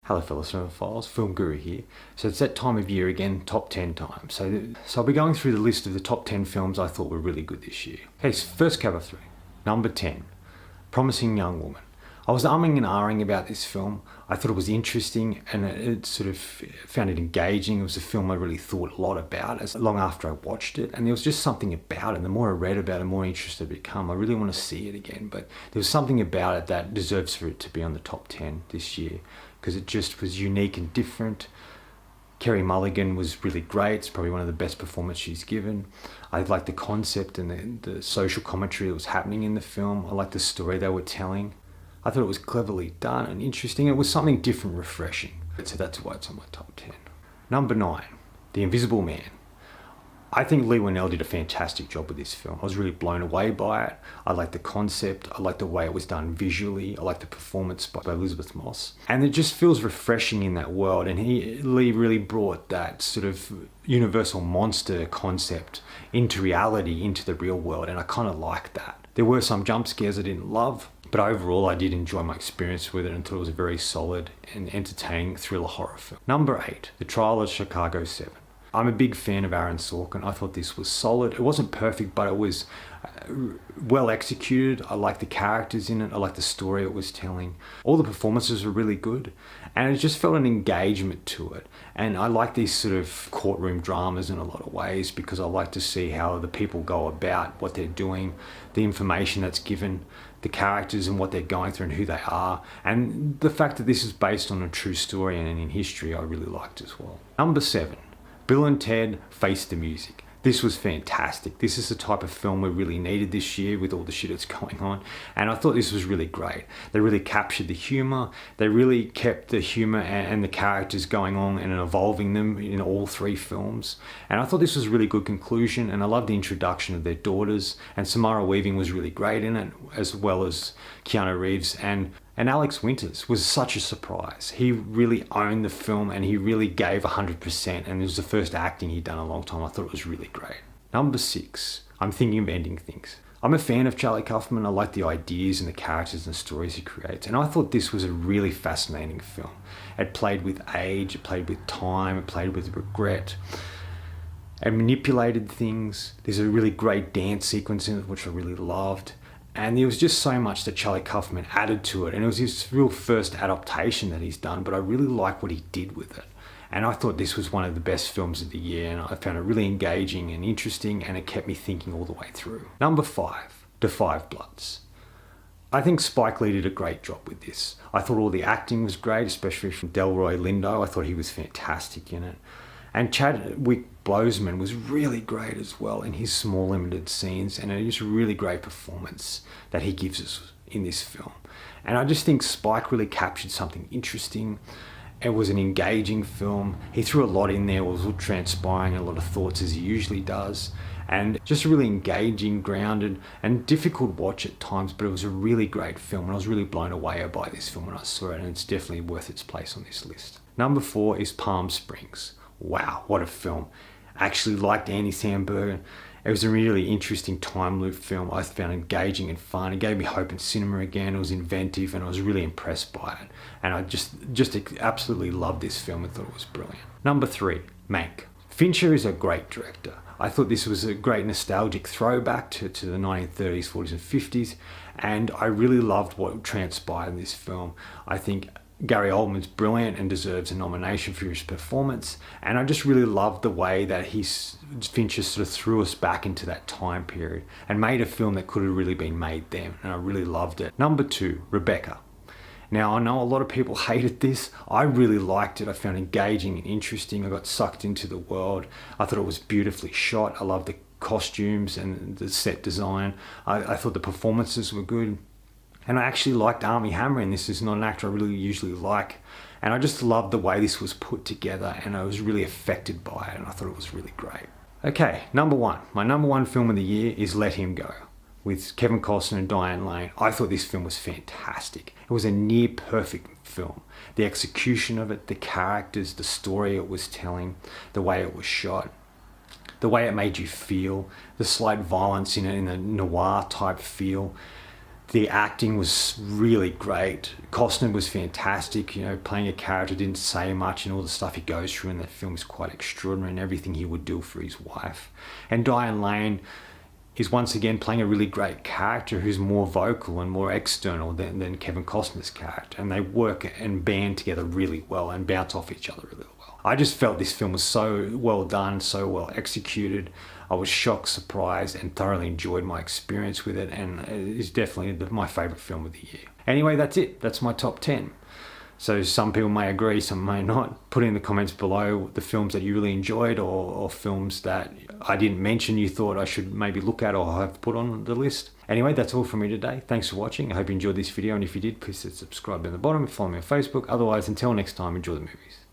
Hello fellow cinephiles, Film Guru here. So it's that time of year again, top 10 time. So I'll be going through the list of the top 10 films I thought were really good this year. Okay, so first cover 3. Number 10, Promising Young Woman. I was umming and ahhing about this film. I thought it was interesting and it sort of found it engaging. It was a film I really thought a lot about as long after I watched it. And there was just something about it. The more I read about it, the more interested I become. I really want to see it again. But there was something about it that deserves for it to be on the top 10 this year because it just was unique and different. Carey Mulligan was really great. It's probably one of the best performances she's given. I liked the concept and the social commentary that was happening in the film. I liked the story they were telling. I thought it was cleverly done and interesting. It was something different, refreshing. So that's why it's on my top 10. Number 9, The Invisible Man. I think Leigh Whannell did a fantastic job with this film. I was really blown away by it. I liked the concept. I liked the way it was done visually. I liked the performance by Elisabeth Moss. And it just feels refreshing in that world. And Leigh really brought that sort of universal monster concept into reality, into the real world. And I kind of liked that. There were some jump scares I didn't love, but overall I did enjoy my experience with it and thought it was a very solid and entertaining thriller horror film. Number 8, The Trial of Chicago 7. I'm a big fan of Aaron Sorkin. I thought this was solid. It wasn't perfect, but it was well executed. I liked the characters in it. I liked the story it was telling. All the performances were really good. And it just felt an engagement to it. And I like these sort of courtroom dramas in a lot of ways because I like to see how the people go about what they're doing, the information that's given, the characters and what they're going through and who they are. And the fact that this is based on a true story and in history, I really liked as well. Number 7. Bill and Ted Face the Music. This was fantastic. This is the type of film we really needed this year with all the shit that's going on. And I thought this was really great. They really captured the humor. They really kept the humor and the characters going on and evolving them in all 3 films. And I thought this was a really good conclusion. And I loved the introduction of their daughters. And Samara Weaving was really great in it, as well as Keanu Reeves. And Alex Winters was such a surprise. He really owned the film and he really gave 100%. And it was the first acting he'd done in a long time. I thought it was really great. Number 6, I'm Thinking of Ending Things. I'm a fan of Charlie Kaufman. I like the ideas and the characters and the stories he creates. And I thought this was a really fascinating film. It played with age, it played with time, it played with regret. It manipulated things. There's a really great dance sequence in it, which I really loved. And there was just so much that Charlie Kaufman added to it. And it was his real first adaptation that he's done, but I really like what he did with it. And I thought this was one of the best films of the year, and I found it really engaging and interesting, and it kept me thinking all the way through. Number 5, Da 5 Bloods. I think Spike Lee did a great job with this. I thought all the acting was great, especially from Delroy Lindo. I thought he was fantastic in it. And Chadwick Boseman was really great as well in his small limited scenes, and it is a really great performance that he gives us in this film. And I just think Spike really captured something interesting. It was an engaging film. He threw a lot in there. It was all transpiring, a lot of thoughts as he usually does. And just a really engaging, grounded, and difficult watch at times, but it was a really great film. And I was really blown away by this film when I saw it, and it's definitely worth its place on this list. Number 4 is Palm Springs. Wow, what a film. I actually liked Andy Samberg. It was a really interesting time loop film. I found engaging and fun. It gave me hope in cinema again. It was inventive and I was really impressed by it. And I just absolutely loved this film and thought it was brilliant. Number 3, Mank. Fincher is a great director. I thought this was a great nostalgic throwback to the 1930s, 40s and 50s. And I really loved what transpired in this film. I think Gary Oldman's brilliant and deserves a nomination for his performance. And I just really loved the way that Fincher sort of threw us back into that time period and made a film that could have really been made then. And I really loved it. Number 2, Rebecca. Now, I know a lot of people hated this. I really liked it. I found it engaging and interesting. I got sucked into the world. I thought it was beautifully shot. I loved the costumes and the set design. I thought the performances were good. And I actually liked Armie Hammer in this. This is not an actor I really usually like. And I just loved the way this was put together, and I was really affected by it, and I thought it was really great. Okay, number 1. My number 1 film of the year is Let Him Go, with Kevin Costner and Diane Lane. I thought this film was fantastic. It was a near perfect film. The execution of it, the characters, the story it was telling, the way it was shot, the way it made you feel, the slight violence in it, in a noir type feel. The acting was really great. Costner was fantastic, you know, playing a character didn't say much, and all the stuff he goes through in the film is quite extraordinary, and everything he would do for his wife. And Diane Lane is once again playing a really great character who's more vocal and more external than Kevin Costner's character. And they work and band together really well and bounce off each other really well. I just felt this film was so well done, so well executed. I was shocked, surprised, and thoroughly enjoyed my experience with it, and it's definitely my favourite film of the year. Anyway, that's it. That's my top 10. So some people may agree, some may not. Put in the comments below the films that you really enjoyed, or films that I didn't mention you thought I should maybe look at or have put on the list. Anyway, that's all from me today. Thanks for watching. I hope you enjoyed this video, and if you did, please hit subscribe down the bottom and follow me on Facebook. Otherwise, until next time, enjoy the movies.